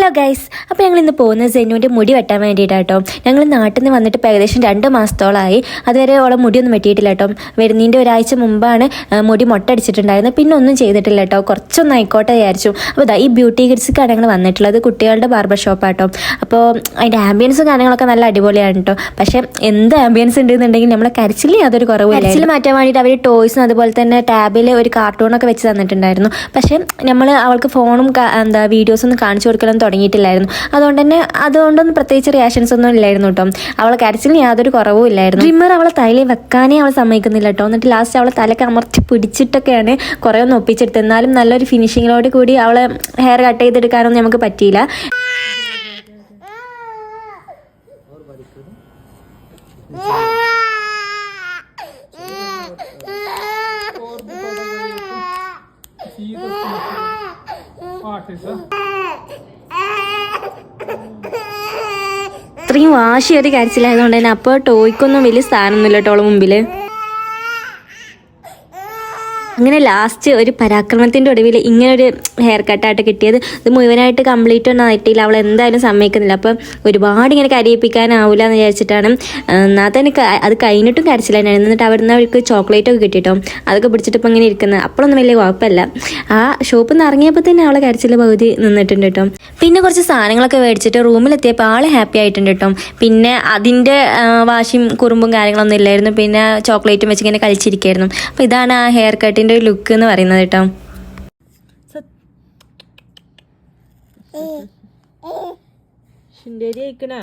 Hello guys, അപ്പോൾ ഞങ്ങൾ ഇന്ന് പോകുന്നത് സെന്നുവിൻ്റെ മുടി വെട്ടാൻ വേണ്ടിയിട്ടാട്ടോ. ഞങ്ങൾ നാട്ടിൽ നിന്ന് വന്നിട്ട് ഏകദേശം 2 മാസത്തോളമായി. അതുവരെ ഓളെ മുടിയൊന്നും വെട്ടിയിട്ടില്ല കേട്ടോ. വരുന്നതിൻ്റെ ഒരാഴ്ച മുമ്പാണ് മുടി മൊട്ടടിച്ചിട്ടുണ്ടായിരുന്നത്. പിന്നെ ഒന്നും ചെയ്തിട്ടില്ല കേട്ടോ. കുറച്ചൊന്നും ആയിക്കോട്ടെ വിചാരിച്ചു. അപ്പോൾ ഈ ബ്യൂട്ടി കിഡ്സിക്കാണ് ഞങ്ങൾ വന്നിട്ടുള്ളത്. കുട്ടികളുടെ ബാർബർ ഷോപ്പാട്ടോ. അപ്പോൾ അതിൻ്റെ ആംബിയൻസും കാര്യങ്ങളൊക്കെ നല്ല അടിപൊളിയാണ് കേട്ടോ. പക്ഷേ എന്ത് ആംബിയൻസ് ഉണ്ടെന്നുണ്ടെങ്കിൽ നമ്മളെ കരച്ചിൽ യാതൊരു കുറവില്ല. കരച്ചിൽ മാറ്റാൻ വേണ്ടിയിട്ട് അവർ ടോയ്സും അതുപോലെ തന്നെ ടാബിൽ ഒരു കാർട്ടൂണൊക്കെ വെച്ച് തന്നിട്ടുണ്ടായിരുന്നു. പക്ഷേ നമ്മൾ അവൾക്ക് ഫോണും വീഡിയോസൊന്നും കാണിച്ചു കൊടുക്കണം തുടങ്ങിയിട്ടില്ലായിരുന്നു. അതുകൊണ്ടൊന്നും പ്രത്യേകിച്ച് റിയാക്ഷൻസ് ഒന്നും ഇല്ലായിരുന്നു കേട്ടോ. അവളെ കരച്ചിലിന് യാതൊരു കുറവും ഇല്ലായിരുന്നു. ട്രിമ്മർ അവളെ തലയിൽ വെക്കാനേ അവൾ സമ്മതിക്കുന്നില്ല കേട്ടോ. എന്നിട്ട് ലാസ്റ്റ് അവളെ തലക്ക് അമർത്തി പിടിച്ചിട്ടൊക്കെയാണ് കുറേ ഒന്ന് ഒപ്പിച്ചെടുത്തത്. എന്നാലും നല്ലൊരു ഫിനിഷിങ്ങിലോട് കൂടി അവളെ ഹെയർ കട്ട് ചെയ്തെടുക്കാനൊന്നും നമുക്ക് പറ്റിയില്ല. ഇത്രയും വാശിയൊരു കരച്ചിലായതുകൊണ്ട് തന്നെ അപ്പോൾ ടോയ്ക്കൊന്നും വലിയ സ്ഥാനമൊന്നുമില്ല കേട്ടോ അവളെ മുമ്പിൽ. അങ്ങനെ ലാസ്റ്റ് ഒരു പരാക്രമത്തിൻ്റെ ഒടുവിൽ ഇങ്ങനൊരു ഹെയർ കട്ടായിട്ട് കിട്ടിയത്. ഇത് മുഴുവനായിട്ട് കംപ്ലീറ്റ് ഒന്നും ആയിട്ടില്ല. അവൾ എന്തായാലും സമ്മതിക്കുന്നില്ല. അപ്പം ഒരുപാട് ഇങ്ങനെ കരയിപ്പിക്കാനാവില്ല എന്ന് വിചാരിച്ചിട്ടാണ്. എന്നാൽ തന്നെ അത് കഴിഞ്ഞിട്ടും കരച്ചില്ല തന്നെയാണ്. എന്നിട്ട് അവിടുന്ന് അവർക്ക് ചോക്ലേറ്റൊക്കെ കിട്ടിയിട്ടോ. അതൊക്കെ പിടിച്ചിട്ട് ഇപ്പം ഇങ്ങനെ ഇരിക്കുന്നത്. അപ്പോഴൊന്നും വലിയ കുഴപ്പമില്ല. ആ ഷോപ്പിൽ നിന്ന് ഇറങ്ങിയപ്പോൾ തന്നെ അവളെ കരച്ചിൽ പകുതി നിന്നിട്ടുണ്ട് കേട്ടോ. പിന്നെ കുറച്ച് സാധനങ്ങളൊക്കെ മേടിച്ചിട്ട് റൂമിലെത്തിയപ്പോൾ ആൾ ഹാപ്പി ആയിട്ടുണ്ട് കേട്ടോ. പിന്നെ അതിൻ്റെ വാശിയും കുറുമ്പും കാര്യങ്ങളൊന്നും ഇല്ലായിരുന്നു. പിന്നെ ചോക്ലേറ്റും വെച്ച് ഇങ്ങനെ കളിച്ചിരിക്കുകയായിരുന്നു. അപ്പോൾ ഇതാണ് ആ ഹെയർ കട്ടിൻ്റെ ഒരു ലുക്ക് എന്ന് പറയുന്നത് കേട്ടോ. ശുണ്ടേരി അയക്കണ